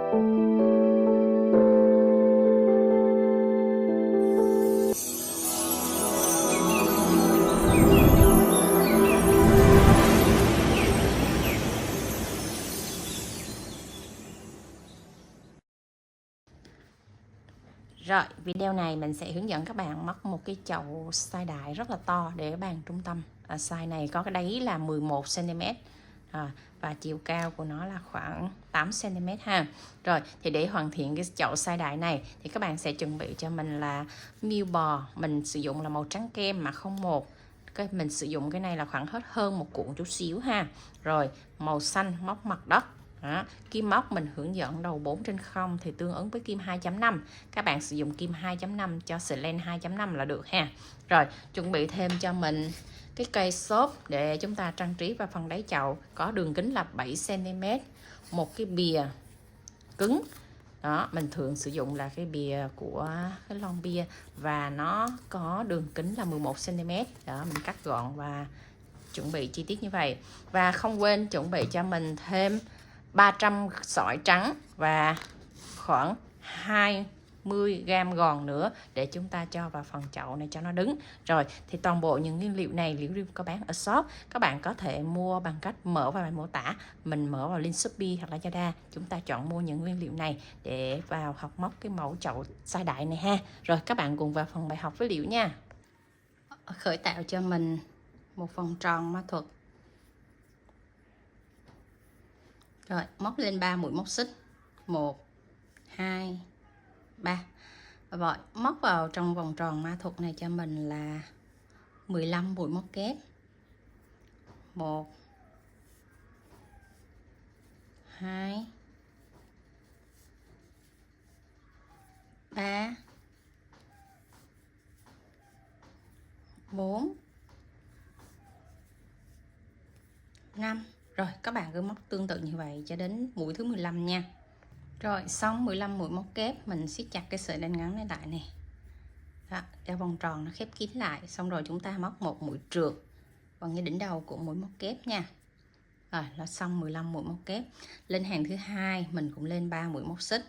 Rồi, video này mình sẽ hướng dẫn các bạn móc một cái chậu size đại rất là to để bàn trung tâm. Size này có cái đáy là 11 cm và chiều cao của nó là khoảng 8 cm ha. Rồi, thì để hoàn thiện cái chậu size đại này thì các bạn sẽ chuẩn bị cho mình là miêu bò. Mình sử dụng là màu trắng kem mà không một. Mình sử dụng cái này là khoảng hết hơn một cuộn chút xíu ha. Rồi, màu xanh móc mặt đất. Đó. Kim móc mình hướng dẫn đầu 4/0 thì tương ứng với kim 2.5. Các bạn sử dụng kim 2.5 cho sợi len 2.5 là được ha. Rồi chuẩn bị thêm cho mình cái cây xốp để chúng ta trang trí vào phần đáy chậu, có đường kính là 7 cm, một cái bìa cứng. Đó, mình thường sử dụng là cái bìa của cái lon bia và nó có đường kính là 11 cm. Đó, mình cắt gọn và chuẩn bị chi tiết như vậy. Và không quên chuẩn bị cho mình thêm 300 sỏi trắng và khoảng 20g gòn nữa để chúng ta cho vào phần chậu này cho nó đứng. Rồi thì toàn bộ những nguyên liệu này liễu có bán ở shop, các bạn có thể mua bằng cách mở vào bài mô tả, mình mở vào link Shopee hoặc là Lazada. Chúng ta chọn mua những nguyên liệu này để vào học móc cái mẫu chậu size đại này ha. Rồi các bạn cùng vào phần bài học với Liễu nha. Khởi tạo cho mình một vòng tròn ma thuật. Rồi móc lên 3 mũi móc xích, 1 2 3. Rồi móc vào trong vòng tròn ma thuật này cho mình là 15 mũi móc kép. 1 2 3 4 5. Rồi các bạn cứ móc tương tự như vậy cho đến mũi thứ 15 nha. Rồi xong 15 mũi móc kép, mình siết chặt cái sợi len ngắn này lại này. Đó, cho vòng tròn nó khép kín lại. Xong rồi chúng ta móc một mũi trượt bằng cái đỉnh đầu của mũi móc kép nha. Rồi là xong 15 mũi móc kép. Lên hàng thứ hai mình cũng lên 3 mũi móc xích.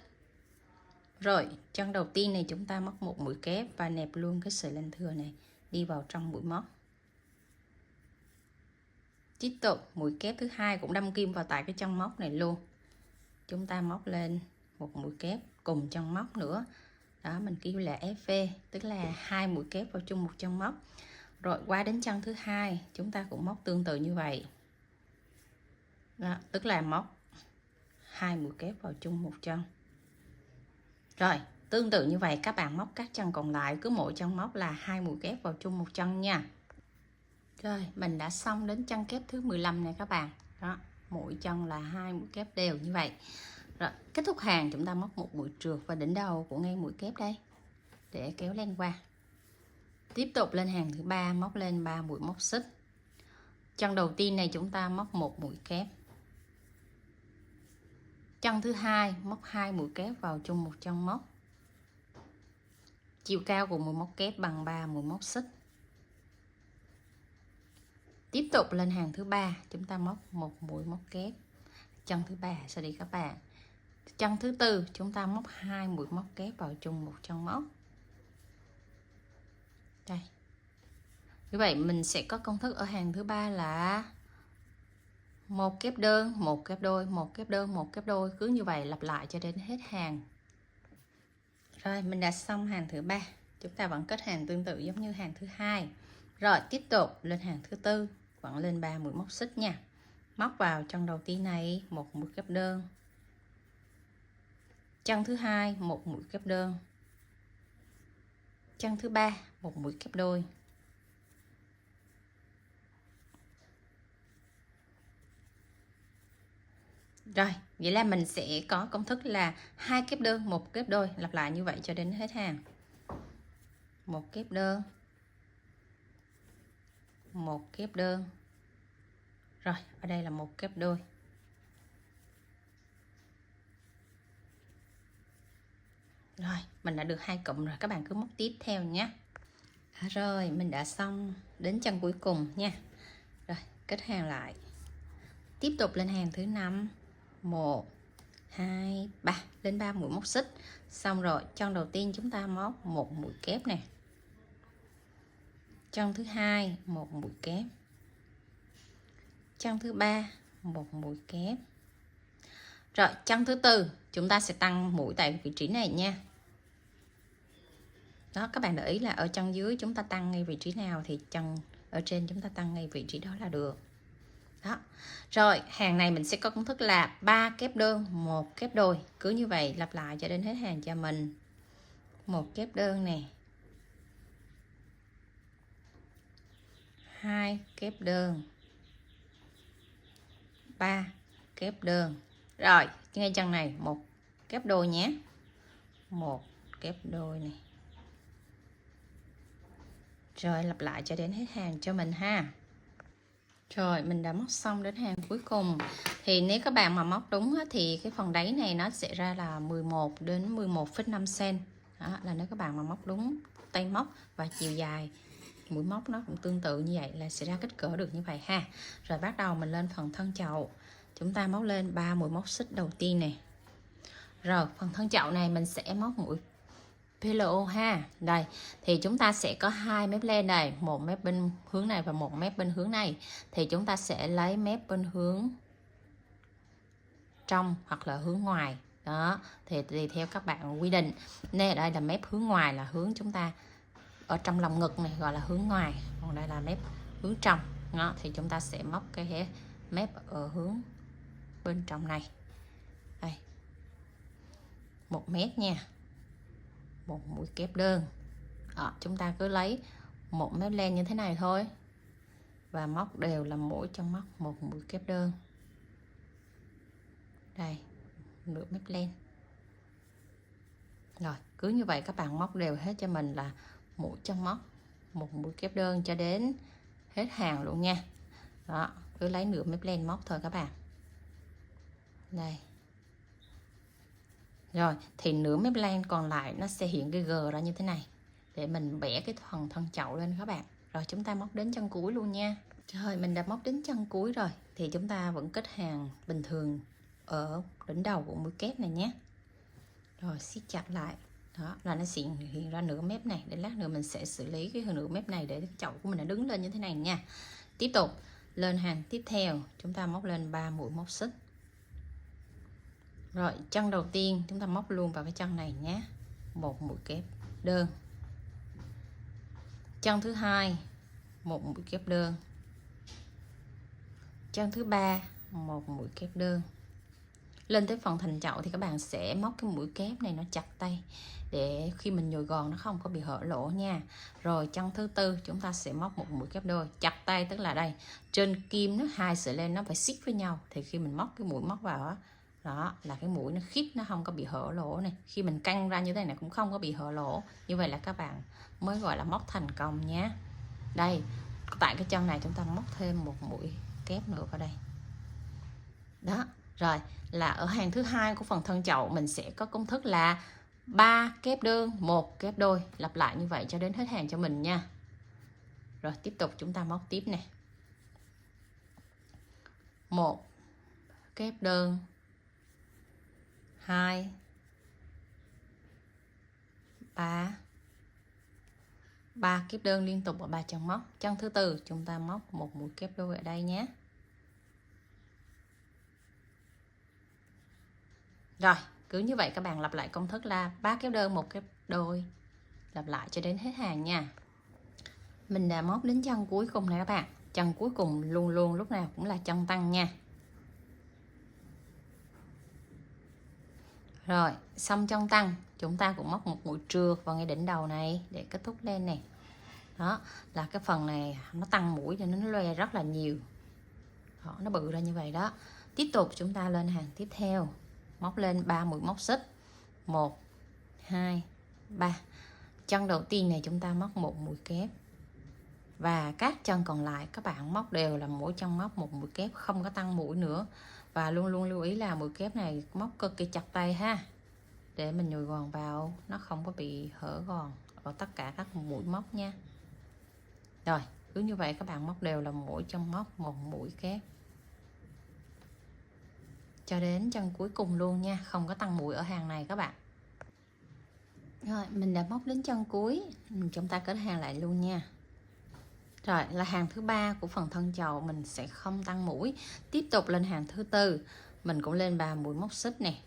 Rồi chân đầu tiên này chúng ta móc một mũi kép và nẹp luôn cái sợi len thừa này đi vào trong mũi móc. Tiếp tục mũi kép thứ hai cũng đâm kim vào tại cái chân móc này luôn. Chúng ta móc lên một mũi kép cùng chân móc nữa. Đó, mình kêu là FV, tức là 2 mũi kép vào chung một chân móc. Rồi qua đến chân thứ hai chúng ta cũng móc tương tự như vậy. Đó, tức là móc 2 mũi kép vào chung một chân. Rồi tương tự như vậy các bạn móc các chân còn lại, cứ mỗi chân móc là 2 mũi kép vào chung một chân nha. Rồi mình đã xong đến chân kép thứ 15 này các bạn. Đó, mỗi chân là 2 mũi kép đều như vậy. Rồi kết thúc hàng chúng ta móc một mũi trượt vào đỉnh đầu của ngay mũi kép đây để kéo len qua. Tiếp tục lên hàng thứ ba móc lên 3 mũi móc xích. Chân đầu tiên này chúng ta móc một mũi kép. Chân thứ hai móc 2 mũi kép vào chung một chân móc. Chiều cao của mũi móc kép bằng 3 mũi móc xích. Tiếp tục lên hàng thứ ba chúng ta móc một mũi móc kép. Chân thứ ba sẽ đi các bạn. Chân thứ tư chúng ta móc 2 mũi móc kép vào chung một chân móc. Đây. Như vậy mình sẽ có công thức ở hàng thứ ba là một kép đơn, một kép đôi, một kép đơn, một kép đôi, cứ như vậy lặp lại cho đến hết hàng. Rồi mình đã xong hàng thứ ba, chúng ta vẫn kết hàng tương tự giống như hàng thứ hai. Rồi tiếp tục lên hàng thứ tư, vẫn lên 3 mũi móc xích nha. Móc vào chân đầu tiên này một mũi kép đơn. Chân thứ hai một mũi kép đơn. Chân thứ ba một mũi kép đôi. Rồi, vậy là mình sẽ có công thức là 2 kép đơn, 1 kép đôi, lặp lại như vậy cho đến hết hàng. 1 kép đơn, 1 kép đơn. Rồi, ở đây là 1 kép đôi. Rồi, mình đã được 2 cụm rồi, các bạn cứ móc tiếp theo nhé. Rồi, mình đã xong đến chân cuối cùng nha. Rồi, kết hàng lại. Tiếp tục lên hàng thứ 5. 1 2, 3, lên 3 mũi móc xích. Xong rồi chân đầu tiên chúng ta móc một mũi kép nè, chân thứ hai một mũi kép, chân thứ ba một mũi kép. Rồi chân thứ tư chúng ta sẽ tăng mũi tại vị trí này nha. Đó, các bạn để ý là ở chân dưới chúng ta tăng ngay vị trí nào thì chân ở trên chúng ta tăng ngay vị trí đó là được. Đó. Rồi hàng này mình sẽ có công thức là 3 kép đơn 1 kép đôi. Cứ như vậy lặp lại cho đến hết hàng cho mình. 1 kép đơn nè, 2 kép đơn, 3 kép đơn. Rồi ngay chân này 1 kép đôi nhé, 1 kép đôi này. Rồi lặp lại cho đến hết hàng cho mình ha. Rồi mình đã móc xong đến hàng cuối cùng. Thì nếu các bạn mà móc đúng thì cái phần đáy này nó sẽ ra là 11 đến 11,5 cm. Đó, là nếu các bạn mà móc đúng tay móc và chiều dài mũi móc nó cũng tương tự như vậy là sẽ ra kích cỡ được như vậy ha. Rồi bắt đầu mình lên phần thân chậu. Chúng ta móc lên 3 mũi móc xích đầu tiên nè. Rồi phần thân chậu này mình sẽ móc mũi PLO ha. Đây thì chúng ta sẽ có 2 mép len này, một mép bên hướng này và một mép bên hướng này. Thì chúng ta sẽ lấy mép bên hướng trong hoặc là hướng ngoài. Đó, thì tùy theo các bạn quy định. Nên ở đây là mép hướng ngoài là hướng chúng ta ở trong lòng ngực này gọi là hướng ngoài, còn đây là mép hướng trong. Đó, thì chúng ta sẽ móc cái mép ở hướng bên trong này. Đây. 1 mét nha. Một mũi kép đơn. Đó, chúng ta cứ lấy một mép len như thế này thôi và móc đều là mỗi trong móc một mũi kép đơn. Đây, nửa mép len. Rồi cứ như vậy các bạn móc đều hết cho mình là mỗi trong móc một mũi kép đơn cho đến hết hàng luôn nha. Đó, cứ lấy nửa mép len móc thôi các bạn. Đây. Rồi thì nửa mép len còn lại nó sẽ hiện cái G ra như thế này để mình vẽ cái phần thân chậu lên các bạn. Rồi chúng ta móc đến chân cuối luôn nha. Rồi mình đã móc đến chân cuối rồi thì chúng ta vẫn kết hàng bình thường ở đỉnh đầu của mũi kép này nhé. Rồi siết chặt lại. Đó là nó sẽ hiện ra nửa mép này. Để lát nữa mình sẽ xử lý cái nửa mép này để cái chậu của mình nó đứng lên như thế này nha. Tiếp tục lên hàng tiếp theo chúng ta móc lên 3 mũi móc xích. Rồi chân đầu tiên chúng ta móc luôn vào cái chân này nhé, một mũi kép đơn. Chân thứ hai một mũi kép đơn. Chân thứ ba một mũi kép đơn. Lên tới phần thành chậu thì các bạn sẽ móc cái mũi kép này nó chặt tay để khi mình nhồi gòn nó không có bị hở lỗ nha. Rồi chân thứ tư chúng ta sẽ móc một mũi kép đôi chặt tay, tức là đây trên kim nó hai sợi len nó phải xích với nhau thì khi mình móc cái mũi móc vào đó, đó là cái mũi nó khít, nó không có bị hở lỗ này. Khi mình căng ra như thế này cũng không có bị hở lỗ. Như vậy là các bạn mới gọi là móc thành công nhé. Đây tại cái chân này chúng ta móc thêm một mũi kép nữa vào đây. Đó, rồi là ở hàng thứ hai của phần thân chậu mình sẽ có công thức là 3 kép đơn 1 kép đôi. Lặp lại như vậy cho đến hết hàng cho mình nha. Rồi tiếp tục chúng ta móc tiếp nè. 1 kép đơn, 2, 3 kép đơn liên tục ở 3 chân móc. Chân thứ tư chúng ta móc một mũi kép đôi ở đây nhé. Rồi cứ như vậy các bạn lặp lại công thức là 3 kép đơn 1 kép đôi, lặp lại cho đến hết hàng nha. Mình đã móc đến chân cuối cùng này các bạn. Chân cuối cùng luôn luôn lúc nào cũng là chân tăng nha. Rồi xong chân tăng chúng ta cũng móc một mũi trượt vào ngay đỉnh đầu này để kết thúc lên này. Đó là cái phần này nó tăng mũi cho nó loe rất là nhiều. Đó, nó bự ra như vậy đó. Tiếp tục chúng ta lên hàng tiếp theo, móc lên 3 mũi móc xích. 1, 2, 3. Chân đầu tiên này chúng ta móc một mũi kép. Và các chân còn lại các bạn móc đều là mỗi chân móc một mũi kép, không có tăng mũi nữa. Và luôn luôn lưu ý là mũi kép này móc cực kỳ chặt tay ha, để mình nhồi gòn vào nó không có bị hở gòn ở tất cả các mũi móc nha. Rồi cứ như vậy các bạn móc đều là mỗi chân móc một mũi kép. cho đến chân cuối cùng luôn nha, không có tăng mũi ở hàng này các bạn. Rồi mình đã móc đến chân cuối, chúng ta kết hàng lại luôn nha. Rồi là hàng thứ ba của phần thân chậu, mình sẽ không tăng mũi. Tiếp tục lên hàng thứ tư, mình cũng lên 3 mũi móc xích nè.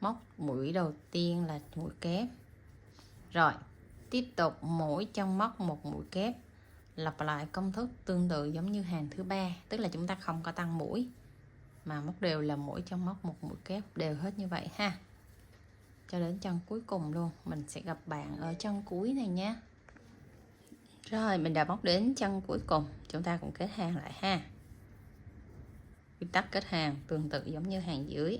Móc mũi đầu tiên là mũi kép. Rồi tiếp tục mỗi chân móc một mũi kép, lặp lại công thức tương tự giống như hàng thứ ba, tức là chúng ta không có tăng mũi mà móc đều là mỗi chân móc một mũi kép đều hết như vậy ha, cho đến chân cuối cùng luôn. Mình sẽ gặp bạn ở chân cuối này nhé. Rồi mình đã móc đến chân cuối cùng, chúng ta cũng kết hàng lại ha. Quy tắc kết hàng tương tự giống như hàng dưới.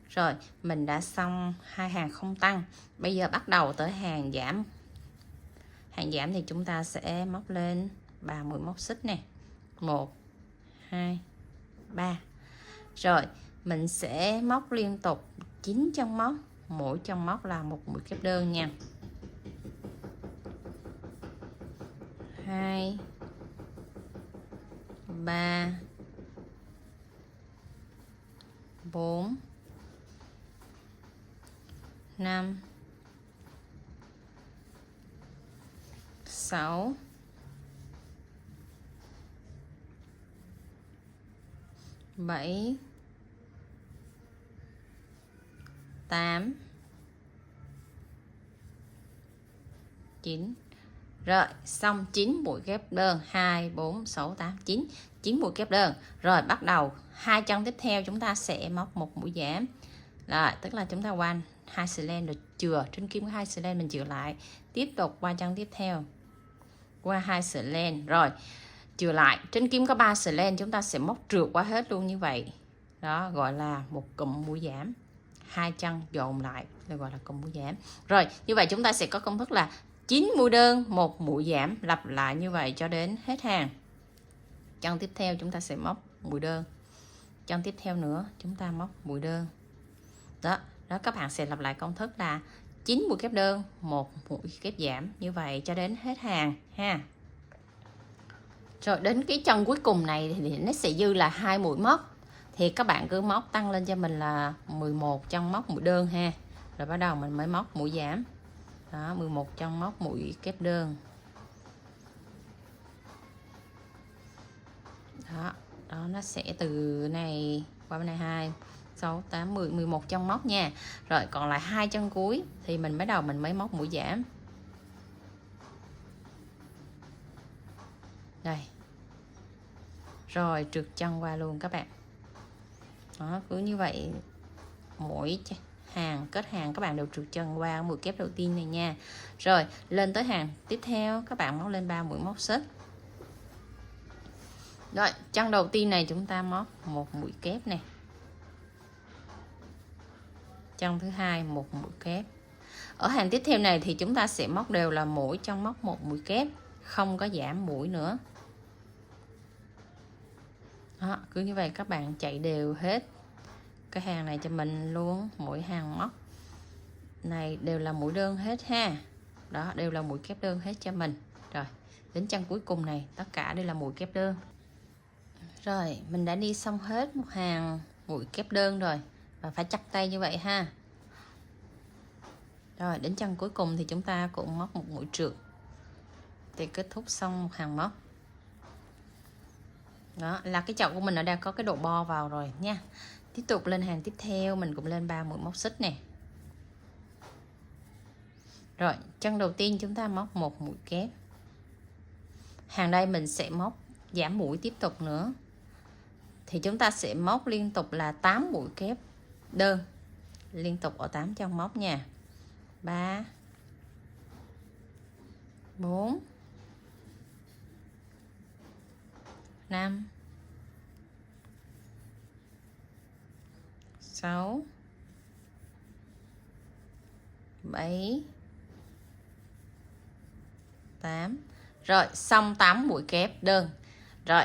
Rồi mình đã xong hai hàng không tăng, bây giờ bắt đầu tới hàng giảm. Hàng giảm thì chúng ta sẽ móc lên 3 mũi móc xích nè, 1 2 3. Rồi mình sẽ móc liên tục 9 chân móc, mỗi chân móc là một mũi kép đơn nha. 2 3 4 5 6 7 8 9. Rồi xong 9 mũi kép đơn, 2 4 6 8 9, 9 mũi kép đơn. Rồi bắt đầu hai chân tiếp theo chúng ta sẽ móc một mũi giảm. Rồi tức là chúng ta qua hai sợi len được chừa, trên kim có hai sợi len mình chừa lại, tiếp tục qua chân tiếp theo qua hai sợi len, rồi chừa lại, trên kim có 3 sợi len, chúng ta sẽ móc trượt qua hết luôn như vậy. Đó gọi là một cụm mũi giảm, hai chân dồn lại được gọi là cụm mũi giảm. Rồi như vậy chúng ta sẽ có công thức là 9 mũi đơn, một mũi giảm, lặp lại như vậy cho đến hết hàng. Chân tiếp theo chúng ta sẽ móc mũi đơn, chân tiếp theo nữa chúng ta móc mũi đơn. Đó các bạn sẽ lặp lại công thức là 9 mũi kép đơn, một mũi kép giảm, như vậy cho đến hết hàng ha. Rồi đến cái chân cuối cùng này thì nó sẽ dư là 2 mũi móc, thì các bạn cứ móc tăng lên cho mình là 11 chân móc mũi đơn ha. Rồi bắt đầu mình mới móc mũi giảm. Đó, 11 chân móc mũi kép đơn. Đó nó sẽ từ này qua bên này 2 6 8 10 11 chân móc nha. Rồi còn lại hai chân cuối thì mình mới móc mũi giảm. Đây. Rồi trượt chân qua luôn các bạn. Đó, cứ như vậy mỗi hàng kết hàng các bạn đều trượt chân qua mũi kép đầu tiên này nha. Rồi lên tới hàng tiếp theo các bạn móc lên 3 mũi móc xích. Rồi chân đầu tiên này chúng ta móc một mũi kép này, chân thứ hai một mũi kép. Ở hàng tiếp theo này thì chúng ta sẽ móc đều là mỗi chân móc một mũi kép, không có giảm mũi nữa. Đó, cứ như vậy các bạn chạy đều hết cái hàng này cho mình luôn, mỗi hàng móc này đều là mũi đơn hết ha. Đó đều là mũi kép đơn hết cho mình. Rồi đến chân cuối cùng này tất cả đều là mũi kép đơn. Rồi mình đã đi xong hết một hàng mũi kép đơn rồi, và phải chặt tay như vậy ha. Rồi đến chân cuối cùng thì chúng ta cũng móc một mũi trượt thì kết thúc xong một hàng móc. Đó là cái chậu của mình nó đang có cái độ bo vào rồi nha. Tiếp tục lên hàng tiếp theo mình cũng lên 3 mũi móc xích nè. Rồi chân đầu tiên chúng ta móc một mũi kép. Hàng đây mình sẽ móc giảm mũi tiếp tục nữa, thì chúng ta sẽ móc liên tục là 8 mũi kép đơn, liên tục ở 8 chân móc nha. 3 4 5 6 7 8. Rồi xong 8 mũi kép đơn. Rồi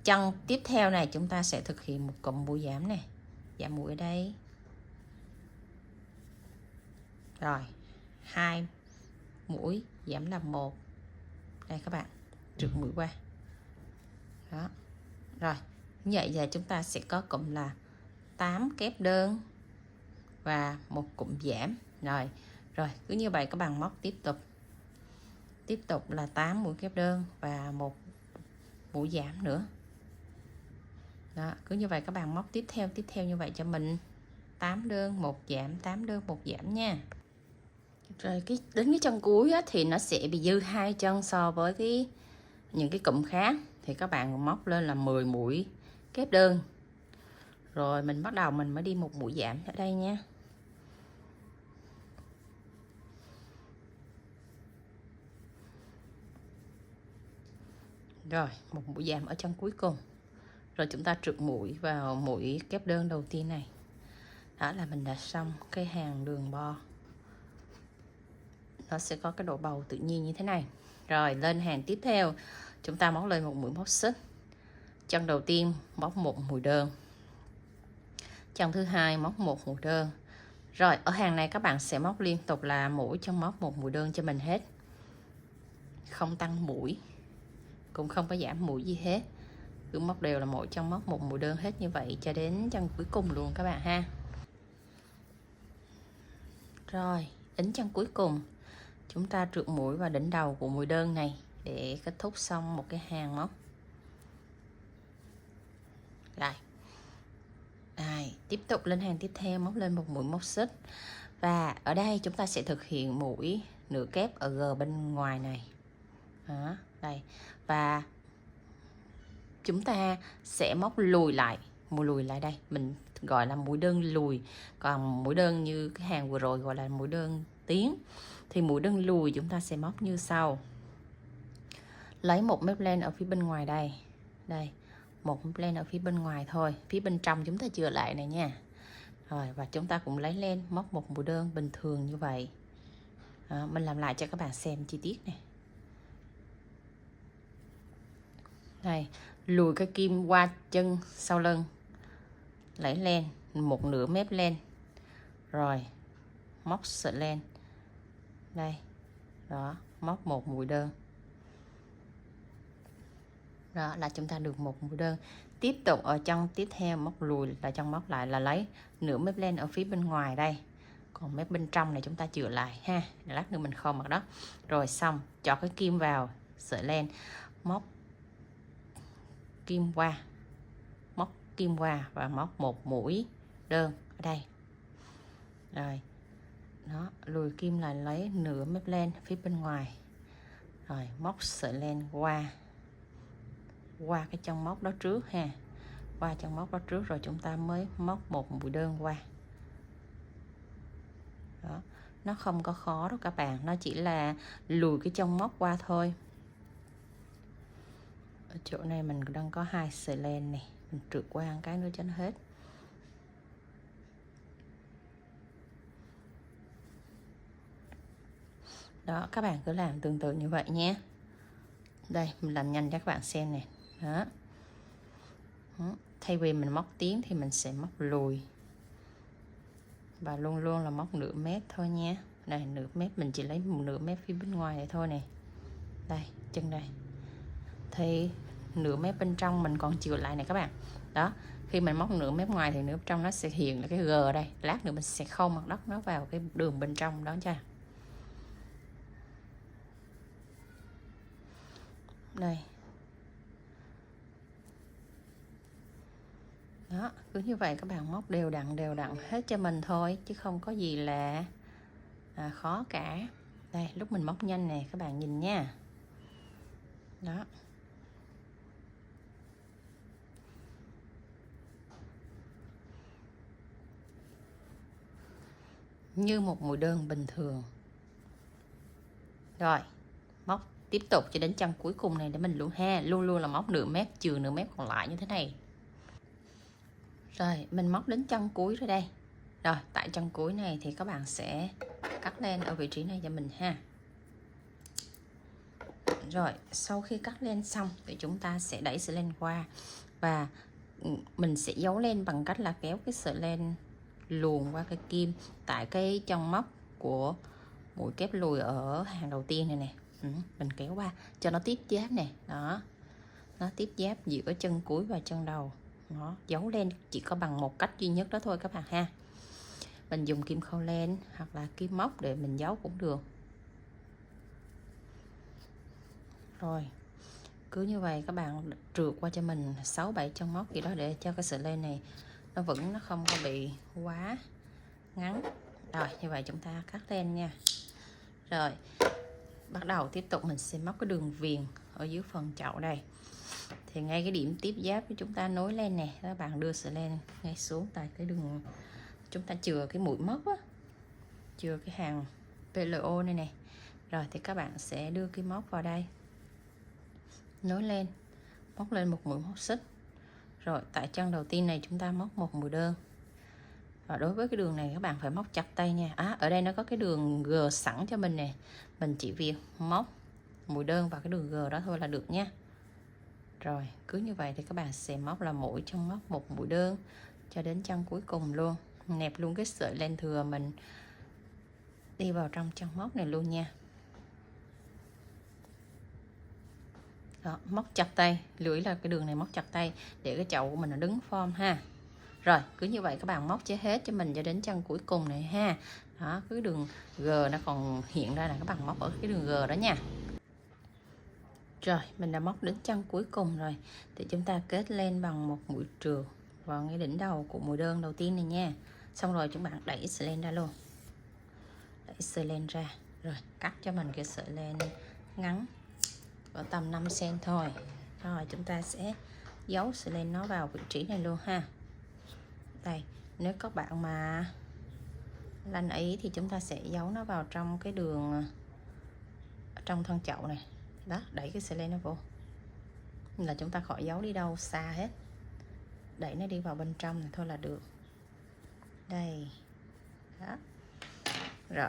chân tiếp theo này chúng ta sẽ thực hiện một cụm mũi giảm này, giảm mũi ở đây. Rồi 2 mũi giảm là 1. Đây các bạn, trượt mũi qua. Đó. Rồi như vậy giờ chúng ta sẽ có cụm là 8 kép đơn và một cụm giảm. Rồi cứ như vậy các bạn móc tiếp tục là 8 mũi kép đơn và một mũi giảm nữa. Đó, cứ như vậy các bạn móc tiếp theo như vậy cho mình 8 đơn một giảm, 8 đơn một giảm nha. Rồi đến cái chân cuối á, thì nó sẽ bị dư 2 chân so với những cái cụm khác, thì các bạn móc lên là 10 mũi kép đơn. Rồi mình bắt đầu mình mới đi một mũi giảm ở đây nha. Rồi một mũi giảm ở chân cuối cùng. Rồi chúng ta trượt mũi vào mũi kép đơn đầu tiên này. Đó là mình đã xong cái hàng đường bo. Nó sẽ có cái độ bầu tự nhiên như thế này. Rồi lên hàng tiếp theo, chúng ta móc lên một mũi móc xích. Chân đầu tiên móc một mũi đơn. Chân thứ hai móc một mũi đơn. Rồi ở hàng này các bạn sẽ móc liên tục là mỗi chân móc một mũi đơn cho mình hết. Không tăng mũi, cũng không có giảm mũi gì hết. Cứ móc đều là mỗi chân móc một mũi đơn hết như vậy cho đến chân cuối cùng luôn các bạn ha. Rồi đến chân cuối cùng, chúng ta trượt mũi vào đỉnh đầu của mũi đơn này để kết thúc xong một cái hàng móc. Rồi tiếp tục lên hàng tiếp theo, móc lên một mũi móc xích. Và ở đây chúng ta sẽ thực hiện mũi nửa kép ở g bên ngoài này. Đó, đây. Và chúng ta sẽ móc lùi lại đây, mình gọi là mũi đơn lùi. Còn mũi đơn như cái hàng vừa rồi gọi là mũi đơn tiến, thì mũi đơn lùi chúng ta sẽ móc như sau. Lấy một mép len ở phía bên ngoài đây, một mép len ở phía bên ngoài thôi, phía bên trong chúng ta chừa lại này nha. Rồi và chúng ta cũng lấy len móc một mũi đơn bình thường như vậy. Đó, mình làm lại cho các bạn xem chi tiết này. Đây, lùi cái kim qua chân sau lưng, lấy len một nửa mép len, rồi móc sợi len đây, đó, móc một mũi đơn. Đó là chúng ta được một mũi đơn. Tiếp tục ở chân tiếp theo móc lùi là chân móc lại là lấy nửa mép len ở phía bên ngoài đây, còn mép bên trong này chúng ta chừa lại ha, lát nữa mình khâu mặt đó. Rồi xong cho cái kim vào sợi len, móc kim qua và móc một mũi đơn ở đây. Rồi đó, lùi kim lại lấy nửa mép len phía bên ngoài, rồi móc sợi len qua cái chân móc đó trước ha, qua chân móc đó trước rồi chúng ta mới móc một mũi đơn qua. Đó, nó không có khó đâu các bạn, nó chỉ là lùi cái chân móc qua thôi. Ở chỗ này mình đang có 2 sợi len này, mình trượt qua một cái nữa cho nó hết. Đó, các bạn cứ làm tương tự như vậy nhé. Đây, mình làm nhanh cho các bạn xem này. Đó. Thay vì mình móc tiến thì mình sẽ móc lùi. Và luôn luôn là móc nửa mét thôi nhé. Đây, nửa mét mình chỉ lấy một nửa mét phía bên ngoài này thôi này. Đây, chân đây. Thì nửa mét bên trong mình còn chừa lại này các bạn. Đó, khi mình móc nửa mét ngoài thì nửa trong nó sẽ hiện là cái G đây. Lát nữa mình sẽ khâu mặt đất nó vào cái đường bên trong đó nha. Đây. Đó, cứ như vậy các bạn móc đều đặn hết cho mình thôi, chứ không có gì là khó cả. Đây, lúc mình móc nhanh nè các bạn nhìn nha. Đó. Như một mũi đơn bình thường. Rồi, móc tiếp tục cho đến chân cuối cùng này để mình luôn ha, luôn luôn là móc nửa mét trừ nửa mét còn lại như thế này. Rồi, mình móc đến chân cuối rồi đây. Rồi, tại chân cuối này thì các bạn sẽ cắt len ở vị trí này cho mình ha. Rồi, sau khi cắt len xong thì chúng ta sẽ đẩy sợi len qua và mình sẽ giấu len bằng cách là kéo cái sợi len luồn qua cái kim tại cái chân móc của mũi kép lùi ở hàng đầu tiên này nè. Mình kéo qua cho nó tiếp giáp nè. Đó, nó tiếp giáp giữa chân cuối và chân đầu. nó giấu len chỉ có bằng một cách duy nhất đó thôi các bạn ha. Mình dùng kim khâu len hoặc là kim móc để mình giấu cũng được. Rồi cứ như vậy các bạn trượt qua cho mình 6-7 chân móc gì đó để cho cái sợi len này nó vững, nó không có bị quá ngắn. Rồi như vậy chúng ta cắt len nha. Rồi bắt đầu tiếp tục mình sẽ móc cái đường viền ở dưới phần chậu đây. Thì ngay cái điểm tiếp giáp của chúng ta nối len nè, các bạn đưa sợi len ngay xuống tại cái đường chúng ta chừa cái mũi móc á, chừa cái hàng PLO này nè. Rồi thì các bạn sẽ đưa cái móc vào đây, nối lên, móc lên một mũi móc xích. Rồi tại chân đầu tiên này chúng ta móc một mũi đơn. Và đối với cái đường này các bạn phải móc chặt tay nha. Ở đây nó có cái đường G sẵn cho mình nè, mình chỉ việc móc mũi đơn vào cái đường G đó thôi là được nha. Rồi cứ như vậy thì các bạn sẽ móc là mỗi chân móc một mũi đơn cho đến chân cuối cùng luôn, nẹp luôn cái sợi len thừa mình đi vào trong chân móc này luôn nha. Đó, móc chặt tay, lưỡi là cái đường này móc chặt tay để cái chậu của mình nó đứng form ha. Rồi cứ như vậy các bạn móc chế hết cho mình cho đến chân cuối cùng này ha. Đó, cái đường G nó còn hiện ra là các bạn móc ở cái đường G đó nha. Rồi mình đã móc đến chân cuối cùng rồi thì chúng ta kết len bằng một mũi trượt vào ngay đỉnh đầu của mũi đơn đầu tiên này nha. Xong rồi chúng bạn đẩy sợi len ra luôn, đẩy sợi len ra. Rồi cắt cho mình cái sợi len ngắn có tầm 5 cm thôi. Rồi chúng ta sẽ giấu sợi len nó vào vị trí này luôn ha. Đây, nếu các bạn mà lanh ý thì chúng ta sẽ giấu nó vào trong cái đường trong thân chậu này. Đó, đẩy cái sợi len nó vô là chúng ta khỏi giấu đi đâu xa hết, đẩy nó đi vào bên trong này thôi là được. Đây đó. Rồi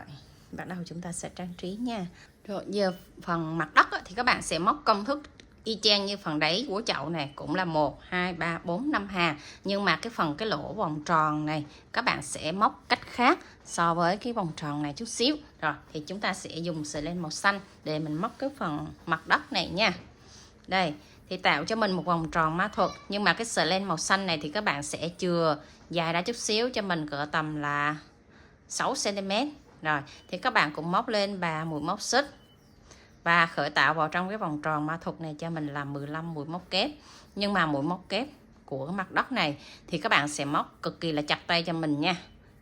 bắt đầu chúng ta sẽ trang trí nha. Rồi giờ phần mặt đất thì các bạn sẽ móc công thức y chang như phần đáy của chậu này, cũng là 1, 2, 3, 4, 5 hàng. Nhưng mà cái lỗ vòng tròn này các bạn sẽ móc cách khác so với cái vòng tròn này chút xíu. Rồi thì chúng ta sẽ dùng sợi len màu xanh để mình móc cái phần mặt đất này nha. Đây thì tạo cho mình một vòng tròn mã thuật, nhưng mà cái sợi len màu xanh này thì các bạn sẽ chừa dài ra chút xíu cho mình cỡ tầm là 6 cm. Rồi thì các bạn cũng móc lên 3 mũi móc xích và khởi tạo vào trong cái vòng tròn ma thuật này cho mình là 15 mũi móc kép. Nhưng mà mũi móc kép của cái mặt đất này thì các bạn sẽ móc cực kỳ là chặt tay cho mình nha,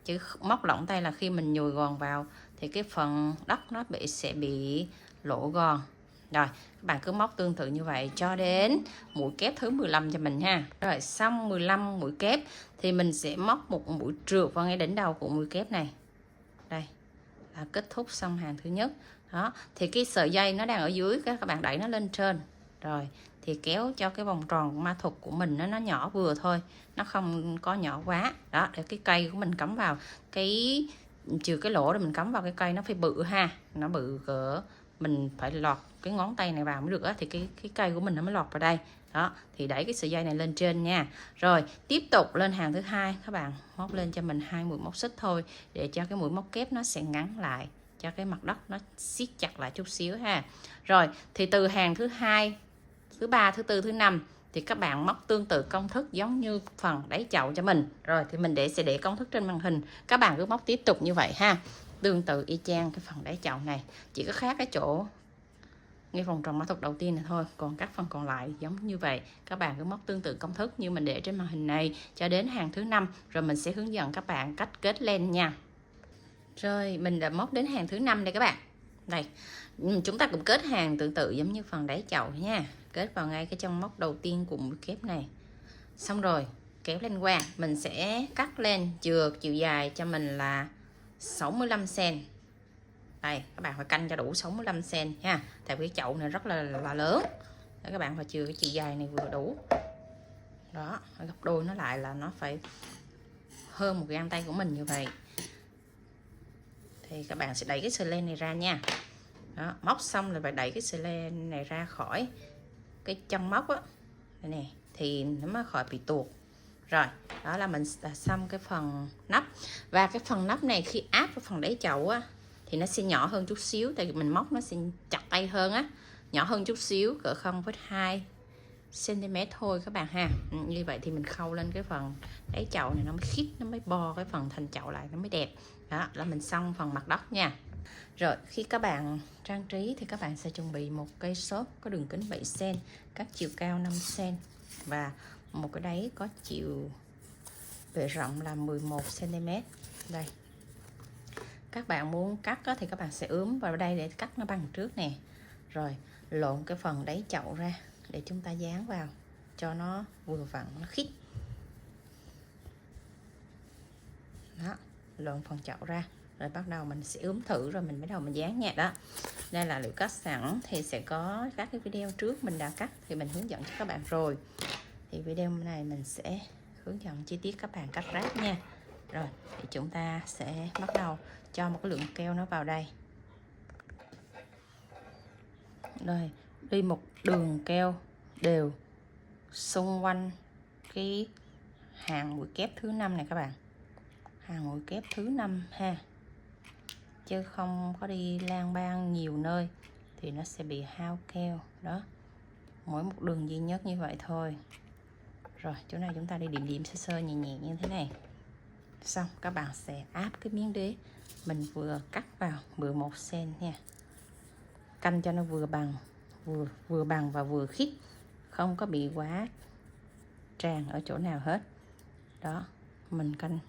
chứ móc lỏng tay là khi mình nhồi gòn vào thì cái phần đất nó sẽ bị lỗ gòn. Rồi các bạn cứ móc tương tự như vậy cho đến mũi kép thứ 15 cho mình ha. Rồi xong 15 mũi kép thì mình sẽ móc một mũi trượt vào ngay đỉnh đầu của mũi kép này. Đây là kết thúc xong hàng thứ nhất. Đó thì cái sợi dây nó đang ở dưới, các bạn đẩy nó lên trên. Rồi thì kéo cho cái vòng tròn ma thuật của mình nó nhỏ vừa thôi, nó không có nhỏ quá. Đó để cái cây của mình cắm vào cái, trừ cái lỗ để mình cắm vào cái cây nó phải bự ha, nó bự cỡ mình phải lọt cái ngón tay này vào mới được á, thì cái cây của mình nó mới lọt vào đây. Đó thì đẩy cái sợi dây này lên trên nha. Rồi tiếp tục lên hàng thứ hai, các bạn móc lên cho mình 2 mũi móc xích thôi để cho cái mũi móc kép nó sẽ ngắn lại, cho cái mặt đất nó siết chặt lại chút xíu ha. Rồi thì từ hàng thứ hai, thứ ba, thứ tư, thứ năm thì các bạn móc tương tự công thức giống như phần đáy chậu cho mình. Rồi thì mình sẽ để công thức trên màn hình, các bạn cứ móc tiếp tục như vậy ha, tương tự y chang cái phần đáy chậu này, chỉ có khác cái chỗ ngay vòng tròn mã thuật đầu tiên này thôi, còn các phần còn lại giống như vậy. Các bạn cứ móc tương tự công thức như mình để trên màn hình này cho đến hàng thứ 5, rồi mình sẽ hướng dẫn các bạn cách kết len nha. Rồi mình đã móc đến hàng thứ 5 đây các bạn. Đây chúng ta cũng kết hàng tương tự giống như phần đáy chậu nha, kết vào ngay cái chân móc đầu tiên của mũi kép này. Xong rồi kéo lên qua, mình sẽ cắt lên chừa chiều dài cho mình là 65 cm. Đây các bạn phải canh cho đủ 65 cm ha, tại vì cái chậu này rất là lớn. Để các bạn phải chừa cái chiều dài này vừa đủ. Đó, gấp đôi nó lại là nó phải hơn một gang tay của mình như vậy. Thì các bạn sẽ đẩy cái sợi len này ra nha. Đó, móc xong là phải đẩy cái sợi len này ra khỏi cái chân móc á, đây nè, thì nó mới khỏi bị tuột. Rồi đó là mình đã xong cái phần nắp. Và cái phần nắp này khi áp vào phần đáy chậu á thì nó sẽ nhỏ hơn chút xíu, tại vì mình móc nó sẽ chặt tay hơn á, nhỏ hơn chút xíu cỡ 0,2 cm thôi các bạn ha. Như vậy thì mình khâu lên cái phần đáy chậu này nó mới khít, nó mới bo cái phần thành chậu lại, nó mới đẹp. Đó là mình xong phần mặt đất nha. Rồi khi các bạn trang trí thì các bạn sẽ chuẩn bị một cây xốp có đường kính 7 cm, các chiều cao 5 cm và một cái đáy có chiều bề rộng là 11 cm. Đây. Các bạn muốn cắt thì các bạn sẽ ướm vào đây để cắt nó bằng trước nè. Rồi lộn cái phần đáy chậu ra để chúng ta dán vào cho nó vừa vặn, nó khít. Đó, lộn phần chậu ra rồi bắt đầu mình sẽ ướm thử rồi mình bắt đầu mình dán nha. Đó, đây là liệu cắt sẵn thì sẽ có các cái video trước mình đã cắt thì mình hướng dẫn cho các bạn rồi. Thì video này mình sẽ hướng dẫn chi tiết các bạn cắt ráp nha. Rồi thì chúng ta sẽ bắt đầu cho một cái lượng keo nó vào đây. Rồi đi một đường keo đều xung quanh cái hàng mũi kép thứ 5 này các bạn, hàng mũi kép thứ 5 ha, chứ không có đi lang bang nhiều nơi thì nó sẽ bị hao keo. Đó, mỗi một đường duy nhất như vậy thôi. Rồi chỗ này chúng ta đi điểm điểm sơ sơ nhẹ nhẹ như thế này. Xong các bạn sẽ áp cái miếng đế mình vừa cắt vào 11 cm nha, canh cho nó vừa bằng, vừa bằng và vừa khít, không có bị quá tràn ở chỗ nào hết. Đó, mình canh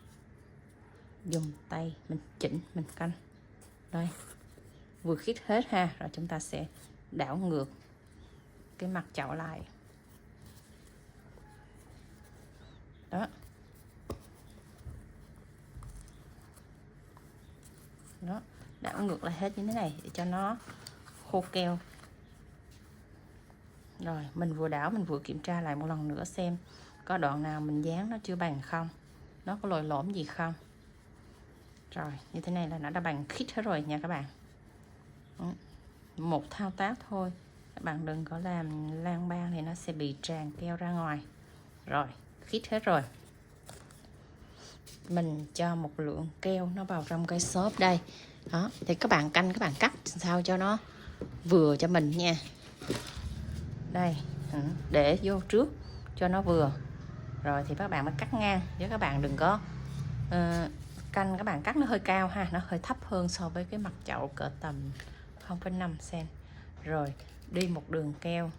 dùng tay mình chỉnh, mình canh đây vừa khít hết ha. Rồi chúng ta sẽ đảo ngược cái mặt chậu lại. Đó, đó, đảo ngược lại hết như thế này để cho nó khô keo. Rồi mình vừa đảo mình vừa kiểm tra lại một lần nữa xem có đoạn nào mình dán nó chưa bằng không, nó có lồi lõm gì không. Rồi như thế này là nó đã bằng khít hết rồi nha các bạn. Một thao tác thôi, các bạn đừng có làm lang bang thì nó sẽ bị tràn keo ra ngoài. Rồi khít hết rồi, mình cho một lượng keo nó vào trong cái xốp đây. Đó thì các bạn canh, các bạn cắt sao cho nó vừa cho mình nha. Đây, để vô trước cho nó vừa. Rồi thì các bạn mới cắt ngang, chứ các bạn đừng có canh các bạn cắt nó hơi cao ha, nó hơi thấp hơn so với cái mặt chậu cỡ tầm 0,5 cm. Rồi đi một đường keo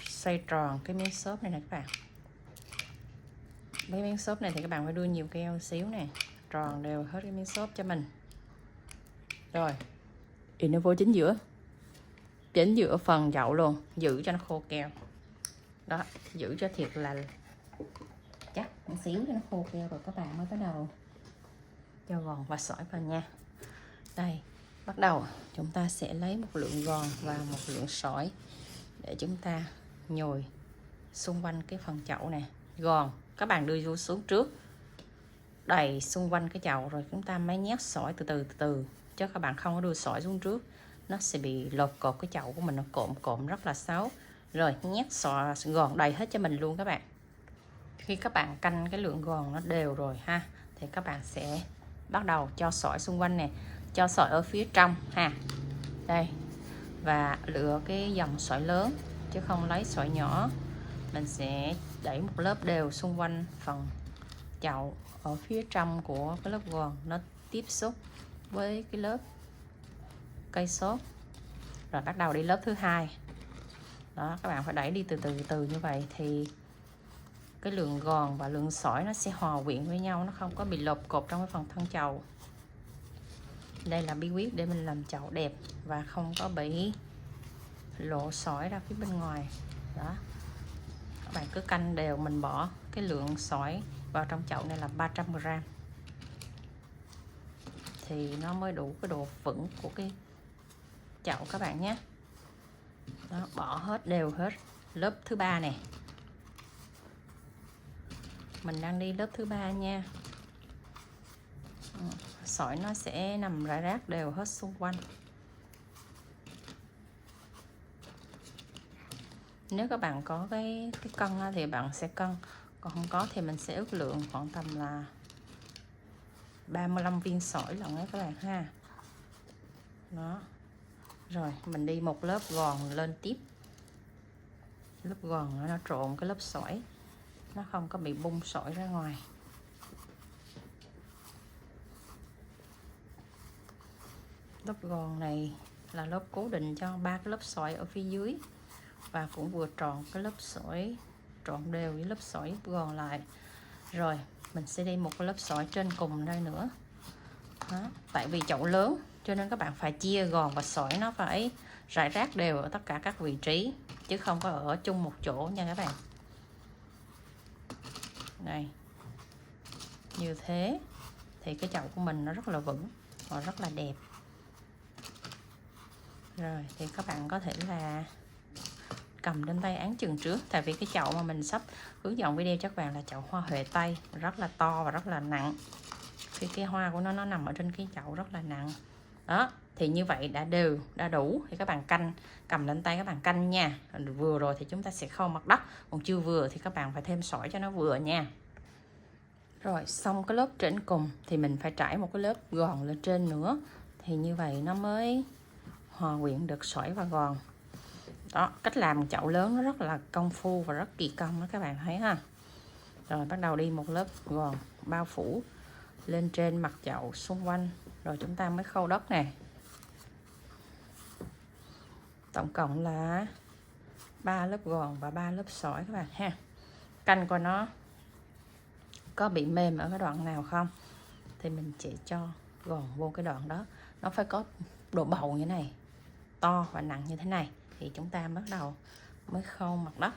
xoay tròn cái miếng xốp này nè các bạn. Cái miếng xốp này thì các bạn phải đưa nhiều keo xíu nè, tròn đều hết cái miếng xốp cho mình. Rồi thì nó vô chính giữa phần chậu luôn, giữ cho nó khô keo. Đó, giữ cho thiệt là chắc một xíu cho nó khô keo rồi các bạn mới bắt đầu cho gòn và sỏi vào nha. Đây, bắt đầu chúng ta sẽ lấy một lượng gòn và một lượng sỏi để chúng ta nhồi xung quanh cái phần chậu này. Gòn các bạn đưa vô xuống trước, đầy xung quanh cái chậu rồi chúng ta mới nhét sỏi từ từ, chứ các bạn không có đưa sỏi xuống trước, nó sẽ bị lột cột cái chậu của mình, nó cộm rất là xấu. Rồi nhét sỏi gòn đầy hết cho mình luôn các bạn. Khi các bạn canh cái lượng gòn nó đều rồi ha, thì các bạn sẽ bắt đầu cho sỏi xung quanh nè, cho sỏi ở phía trong ha. Đây, và lựa cái dòng sỏi lớn chứ không lấy sỏi nhỏ. Mình sẽ đẩy một lớp đều xung quanh phần chậu ở phía trong của cái lớp gòn, nó tiếp xúc với cái lớp cây xốp. Rồi bắt đầu đi lớp thứ hai. Đó, các bạn phải đẩy đi từ như vậy thì cái lượng gòn và lượng sỏi nó sẽ hòa quyện với nhau, nó không có bị lột cột trong cái phần thân chậu. Đây là bí quyết để mình làm chậu đẹp và không có bị lộ sỏi ra phía bên ngoài. Đó, các bạn cứ canh đều, mình bỏ cái lượng sỏi vào trong chậu này là 300g thì nó mới đủ cái độ vững của cái chậu các bạn nhé. Đó, bỏ hết đều hết. Lớp thứ ba nè, mình đang đi lớp thứ ba nha. Sỏi nó sẽ nằm rải rác đều hết xung quanh. Nếu các bạn có cái cân thì bạn sẽ cân, còn không có thì mình sẽ ước lượng khoảng tầm là 35 viên sỏi lận đấy các bạn ha. Đó, rồi mình đi một lớp gòn lên tiếp. Lớp gòn nó trộn cái lớp sỏi, nó không có bị bung sỏi ra ngoài. Lớp gòn này là lớp cố định cho 3 cái lớp sỏi ở phía dưới, và cũng vừa tròn cái lớp sỏi, trộn đều với lớp sỏi lớp gòn lại. Rồi mình sẽ đi một cái lớp sỏi trên cùng đây nữa. Đó. Tại vì chậu lớn cho nên các bạn phải chia gòn và sỏi nó phải rải rác đều ở tất cả các vị trí, chứ không có ở chung một chỗ nha các bạn. Đây, như thế thì cái chậu của mình nó rất là vững và rất là đẹp. Rồi thì các bạn có thể là cầm lên tay áng chừng trước, tại vì cái chậu mà mình sắp hướng dẫn video cho các bạn là chậu hoa huệ Tây, rất là to và rất là nặng. Khi cái hoa của nó nằm ở trên cái chậu rất là nặng. Đó, thì như vậy đã đều, đã đủ thì các bạn canh, cầm lên tay các bạn canh nha. Vừa rồi thì chúng ta sẽ khâu mặt đất, còn chưa vừa thì các bạn phải thêm sỏi cho nó vừa nha. Rồi xong cái lớp trên cùng thì mình phải trải một cái lớp gòn lên trên nữa, thì như vậy nó mới hòa quyện được sỏi và gòn. Đó, cách làm chậu lớn nó rất là công phu và rất kỳ công đó các bạn thấy ha. Rồi bắt đầu đi một lớp gòn bao phủ lên trên mặt chậu xung quanh, rồi chúng ta mới khâu đất nè. Tổng cộng là 3 lớp gòn và 3 lớp sỏi các bạn ha. Canh coi nó có bị mềm ở cái đoạn nào không thì mình chỉ cho gòn vô cái đoạn đó. Nó phải có độ bầu như thế này, to và nặng như thế này thì chúng ta bắt đầu mới khâu mặt đất.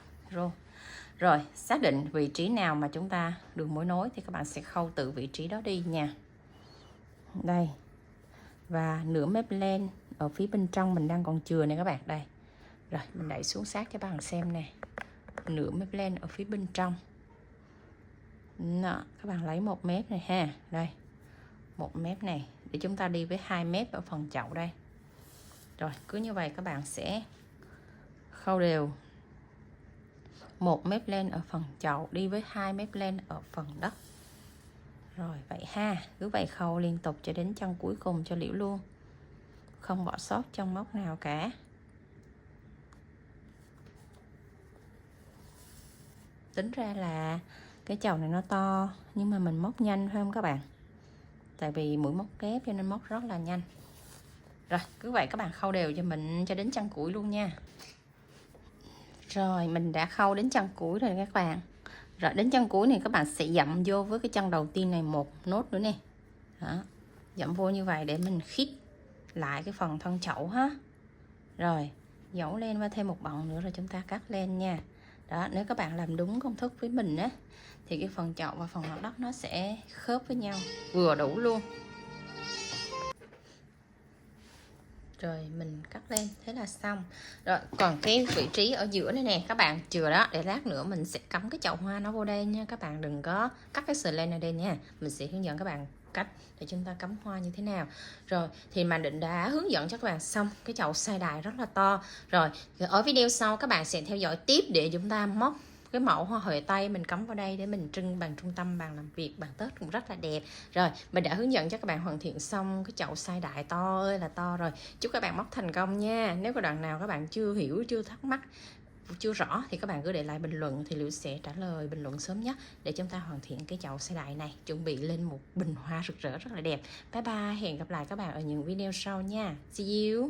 Rồi xác định vị trí nào mà chúng ta đường mối nối thì các bạn sẽ khâu từ vị trí đó đi nha. Đây, và nửa mép len ở phía bên trong mình đang còn chừa này các bạn. Đây, rồi mình đẩy xuống sát cho các bạn xem nè, nửa mép len ở phía bên trong. Đó, các bạn lấy 1 mép này ha. Đây, 1 mép này để chúng ta đi với 2 mép ở phần chậu đây. Rồi cứ như vậy các bạn sẽ khâu đều 1 mép len ở phần chậu đi với 2 mép len ở phần đất. Rồi vậy ha, cứ vậy khâu liên tục cho đến chân cuối cùng cho liễu luôn, không bỏ sót trong móc nào cả. Tính ra là cái chậu này nó to nhưng mà mình móc nhanh phải không các bạn, tại vì mũi móc kép cho nên móc rất là nhanh. Rồi cứ vậy các bạn khâu đều cho mình cho đến chân củi luôn nha. Rồi mình đã khâu đến chân củi rồi các bạn. Rồi đến chân cuối này các bạn sẽ dặm vô với cái chân đầu tiên này 1 nốt nữa nè. Đó, dặm vô như vậy để mình khít lại cái phần thân chậu ha. Rồi dẫu lên và thêm 1 bọng nữa rồi chúng ta cắt lên nha. Đó, nếu các bạn làm đúng công thức với mình á thì cái phần chậu và phần mặt đất nó sẽ khớp với nhau vừa đủ luôn. Rồi mình cắt lên, thế là xong. Rồi còn cái vị trí ở giữa này nè các bạn, chừa đó để lát nữa mình sẽ cắm cái chậu hoa nó vô đây nha. Các bạn đừng có cắt cái sợi len ở đây nha, mình sẽ hướng dẫn các bạn cách để chúng ta cắm hoa như thế nào. Rồi thì Màn Định đã hướng dẫn cho các bạn xong cái chậu size đài rất là to. Rồi ở video sau các bạn sẽ theo dõi tiếp để chúng ta móc cái mẫu hoa huệ Tây mình cắm vào đây để mình trưng bàn trung tâm, bàn làm việc, bàn Tết cũng rất là đẹp. Rồi mình đã hướng dẫn cho các bạn hoàn thiện xong cái chậu size đại to ơi là to rồi. Chúc các bạn móc thành công nha. Nếu có đoạn nào các bạn chưa hiểu, chưa thắc mắc, chưa rõ thì các bạn cứ để lại bình luận thì Liễu sẽ trả lời bình luận sớm nhất để chúng ta hoàn thiện cái chậu size đại này, chuẩn bị lên một bình hoa rực rỡ rất là đẹp. Bye bye, hẹn gặp lại các bạn ở những video sau nha. See you.